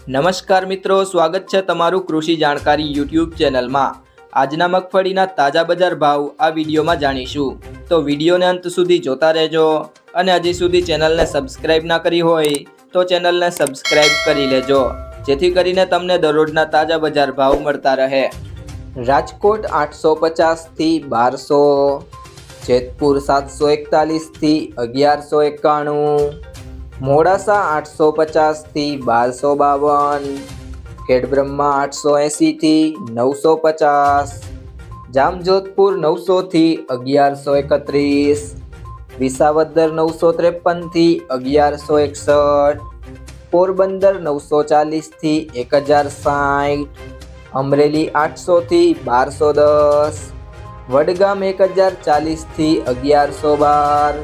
નમસ્કાર મિત્રો, સ્વાગત છે તમારું કૃષિ જાણકારી યુટ્યુબ ચેનલમાં। આજના મગફળીના તાજા બજાર ભાવ આ વિડીયોમાં જાણીશું, તો વિડીયોને અંત સુધી જોતા રહેજો। અને હજી સુધી ચેનલને સબસ્ક્રાઇબ ના કરી હોય તો ચેનલને સબસ્ક્રાઇબ કરી લેજો, જેથી કરીને તમને દરરોજના તાજા બજાર ભાવ મળતા રહે। રાજકોટ 850 થી 1200, જેતપુર 741 થી 1191, મોડાસા 850 થી 1252, ખેડબ્રહ્મા 880 થી 950, જામજોધપુર 900 થી 1131, વિસાવદર 953 થી 1161, પોરબંદર 940 થી 1060, અમરેલી 800 થી 1210, વડગામ 1040 થી 1112,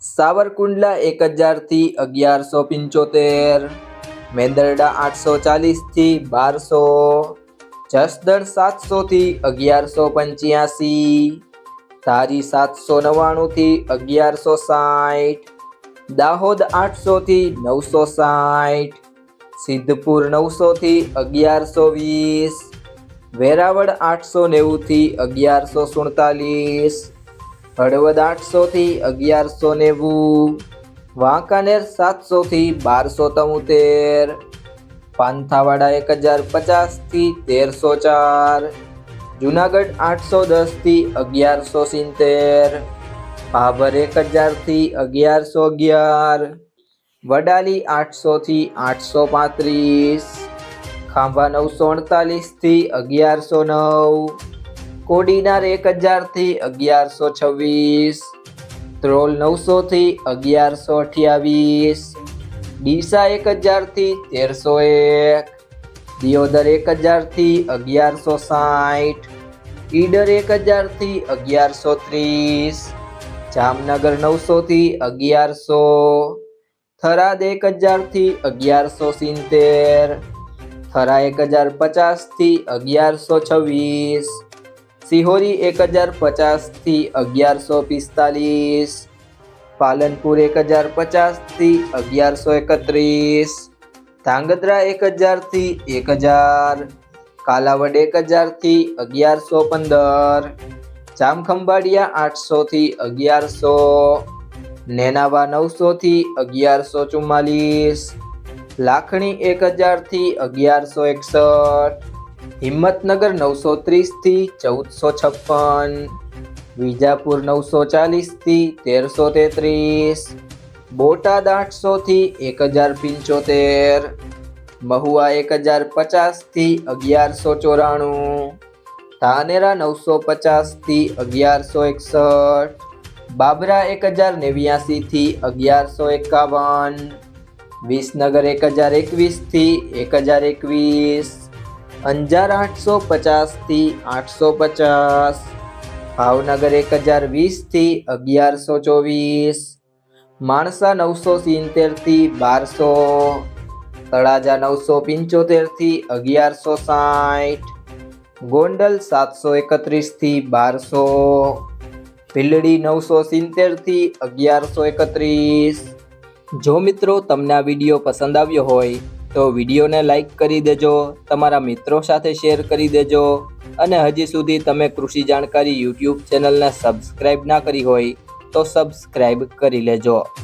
સાવરકુંડલા 1000 થી 1175, મેંદરડા 840 થી 1200, જસદણ 700 થી 1185, ધારી 799 થી 1160, દાહોદ 800 થી 960, સિદ્ધપુર 900 થી 1120, વેરાવળ 890 થી 1147, હળવદ 800 થી 1190, વાંકાનેર 700 થી 1273, પાંથાવાડા 1050 થી 1304, જુનાગઢ 810 થી 1170, ભાભર 1000 થી 1111, વડાલી 800 થી 835, ખાંભા 948 થી 1109, કોડીનાર 1000 થી 1126, ત્રોલ 900 થી 1128, ડીસા 1000 થી 1301, દિયોદર 1000 થી 1160, ઈડર 1000 થી 1130, જામનગર 900 થી 1100, થરાદ 1000 થી 1170, થરા 1050 થી 1126, સિહોરી 1050 થી 1145, પાલનપુર 1050 થી 1131, ધાંગધ્રા 1000 થી 1000, કાલાવડ 1000 થી 1115, જામખંભાળિયા 800 થી 1100, નેનાવા 900 થી 1144, લાખણી 1000 થી 1161, હિંમતનગર 930 થી 1456, વિજાપુર 940 થી 1333, બોટાદ 800 થી 1075, મહુવા 1050 થી 1194, ધાનેરા 950 થી 1161, બાબરા 1089 થી 1151, વિસનગર 1021 થી 1021, અંજાર 850 થી 850, ભાવનગર 1020 થી 1124, માણસા 970 થી 1200, તળાજા 975 થી 1160, ગોંડલ 731 થી 1200, ભીલડી 970 થી 1131। જો મિત્રો તમને આ વિડીયો પસંદ આવ્યો હોય તો વિડીયોને લાઈક કરી દેજો, તમારા મિત્રો સાથે શેર કરી દેજો, અને હજી સુધી તમે કૃષિ જાણકારી યુટ્યુબ ચેનલને સબસ્ક્રાઇબ ના કરી હોય તો સબસ્ક્રાઇબ કરી લેજો।